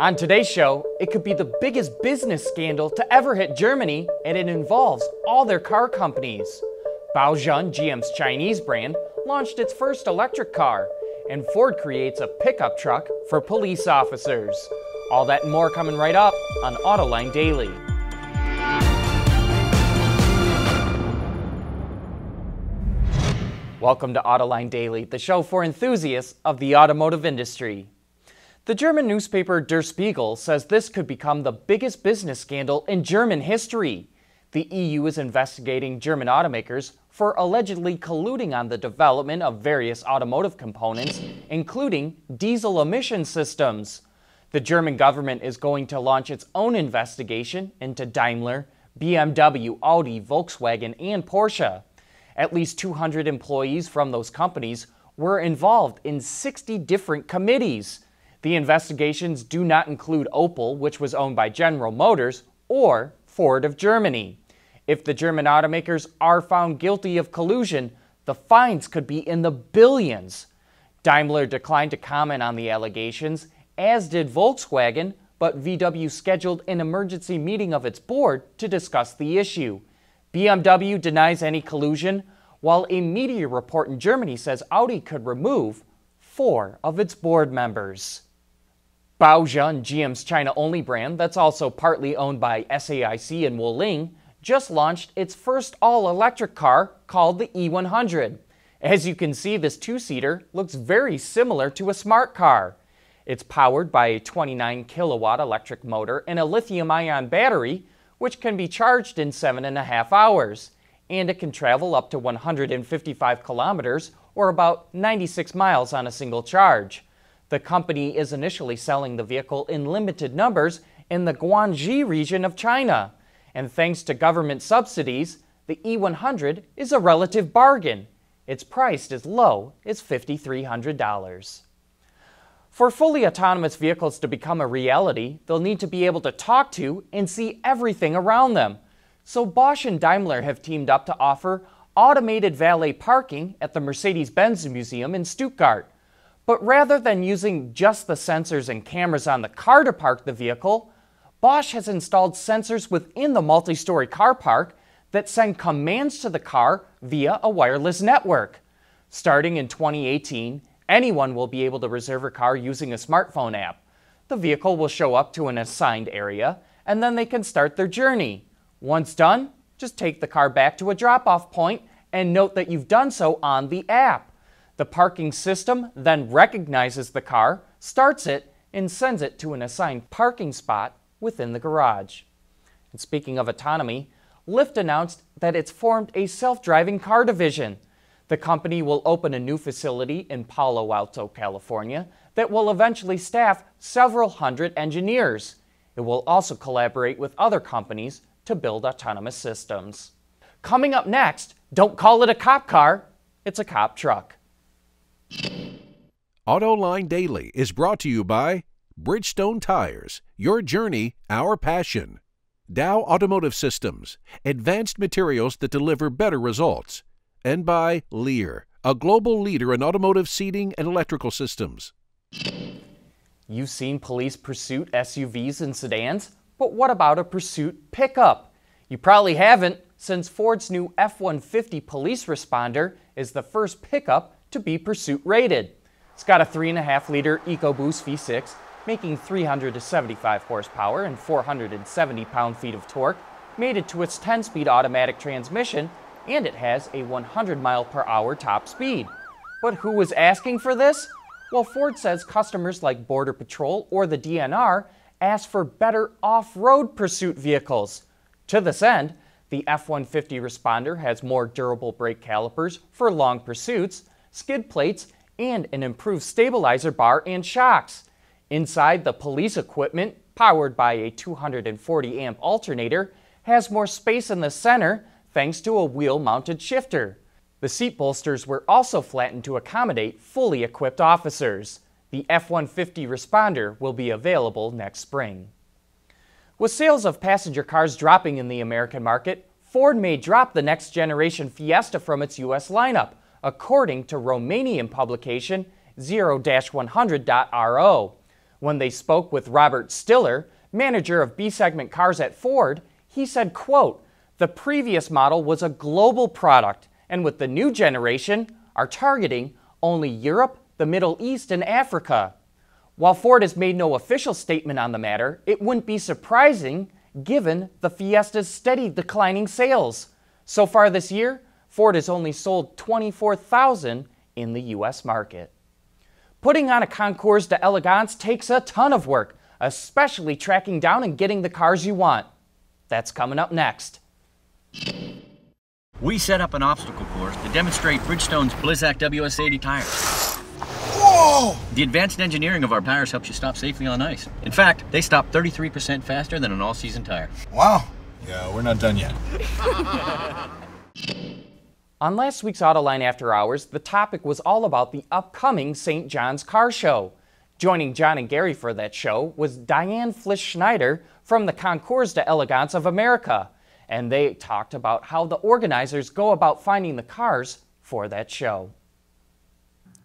On today's show, it could be the biggest business scandal to ever hit Germany, and it involves all their car companies. Baojun, GM's Chinese brand, launched its first electric car, and Ford creates a pickup truck for police officers. All that and more coming right up on Autoline Daily. Welcome to Autoline Daily, the show for enthusiasts of the automotive industry. The German newspaper Der Spiegel says this could become the biggest business scandal in German history. The EU is investigating German automakers for allegedly colluding on the development of various automotive components, including diesel emission systems. The German government is going to launch its own investigation into Daimler, BMW, Audi, Volkswagen, and Porsche. At least 200 employees from those companies were involved in 60 different committees. The investigations do not include Opel, which was owned by General Motors, or Ford of Germany. If the German automakers are found guilty of collusion, the fines could be in the billions. Daimler declined to comment on the allegations, as did Volkswagen, but VW scheduled an emergency meeting of its board to discuss the issue. BMW denies any collusion, while a media report in Germany says Audi could remove 4 of its board members. Baojun, GM's China-only brand that's also partly owned by SAIC and Wuling, just launched its first all-electric car called the E100. As you can see, this two-seater looks very similar to a smart car. It's powered by a 29-kilowatt electric motor and a lithium-ion battery, which can be charged in 7.5 hours, and it can travel up to 155 kilometers or about 96 miles on a single charge. The company is initially selling the vehicle in limited numbers in the Guangxi region of China. And thanks to government subsidies, the E100 is a relative bargain. It's priced as low as $5,300. For fully autonomous vehicles to become a reality, they'll need to be able to talk to and see everything around them. So Bosch and Daimler have teamed up to offer automated valet parking at the Mercedes-Benz Museum in Stuttgart. But rather than using just the sensors and cameras on the car to park the vehicle, Bosch has installed sensors within the multi-story car park that send commands to the car via a wireless network. Starting in 2018, anyone will be able to reserve a car using a smartphone app. The vehicle will show up to an assigned area, and then they can start their journey. Once done, just take the car back to a drop-off point and note that you've done so on the app. The parking system then recognizes the car, starts it, and sends it to an assigned parking spot within the garage. And speaking of autonomy, Lyft announced that it's formed a self-driving car division. The company will open a new facility in Palo Alto, California, that will eventually staff several hundred engineers. It will also collaborate with other companies to build autonomous systems. Coming up next, don't call it a cop car, it's a cop truck. Autoline Daily is brought to you by Bridgestone Tires, your journey, our passion. Dow Automotive Systems, advanced materials that deliver better results. And by Lear, a global leader in automotive seating and electrical systems. You've seen police pursuit SUVs and sedans, but what about a pursuit pickup? You probably haven't, since Ford's new F-150 police responder is the first pickup to be pursuit rated. It's got a 3.5-liter EcoBoost V6, making 375 horsepower and 470 pound-feet of torque, mated to its 10-speed automatic transmission, and it has a 100-mile-per-hour top speed. But who was asking for this? Well, Ford says customers like Border Patrol or the DNR asked for better off-road pursuit vehicles. To this end, the F-150 responder has more durable brake calipers for long pursuits, skid plates, and an improved stabilizer bar and shocks. Inside, the police equipment, powered by a 240-amp alternator, has more space in the center thanks to a wheel-mounted shifter. The seat bolsters were also flattened to accommodate fully equipped officers. The F-150 responder will be available next spring. With sales of passenger cars dropping in the American market, Ford may drop the next-generation Fiesta from its U.S. lineup, according to Romanian publication 0-100.ro. When they spoke with Robert Stiller, manager of B-segment cars at Ford, he said, quote, "The previous model was a global product, and with the new generation, are targeting only Europe, the Middle East, and Africa." While Ford has made no official statement on the matter, it wouldn't be surprising given the Fiesta's steady declining sales. So far this year, Ford has only sold 24,000 in the U.S. market. Putting on a Concours d'Elegance takes a ton of work, especially tracking down and getting the cars you want. That's coming up next. We set up an obstacle course to demonstrate Bridgestone's Blizzak WS80 tires. Whoa! The advanced engineering of our tires helps you stop safely on ice. In fact, they stop 33% faster than an all-season tire. Wow. Yeah, we're not done yet. On last week's Autoline After Hours, the topic was all about the upcoming St. John's Car Show. Joining John and Gary for that show was Diane Flisch-Schneider from the Concours d'Elegance of America, and they talked about how the organizers go about finding the cars for that show.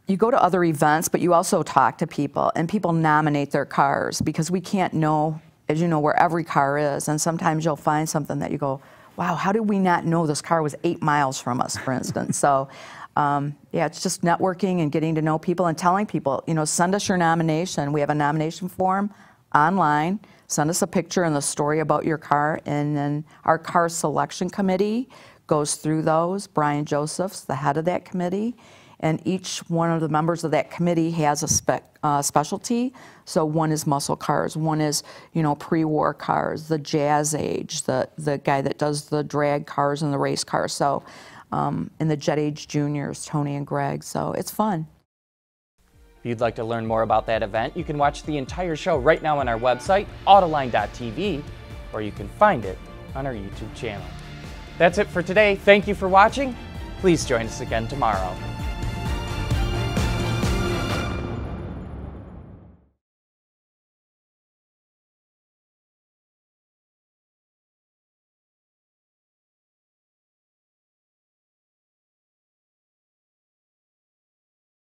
You go to other events, but you also talk to people, and people nominate their cars because we can't know, as you know, where every car is, and sometimes you'll find something that you go, wow, how did we not know this car was 8 miles from us, for instance? So, yeah, it's just networking and getting to know people and telling people, you know, send us your nomination. We have a nomination form online. Send us a picture and the story about your car, and then our car selection committee goes through those. Brian Joseph's the head of that committee, and each one of the members of that committee has a specialty. So one is muscle cars, one is, you know, pre-war cars, the jazz age, the guy that does the drag cars and the race cars. So, and the jet age juniors, Tony and Greg. So it's fun. If you'd like to learn more about that event, you can watch the entire show right now on our website, autoline.tv, or you can find it on our YouTube channel. That's it for today. Thank you for watching. Please join us again tomorrow.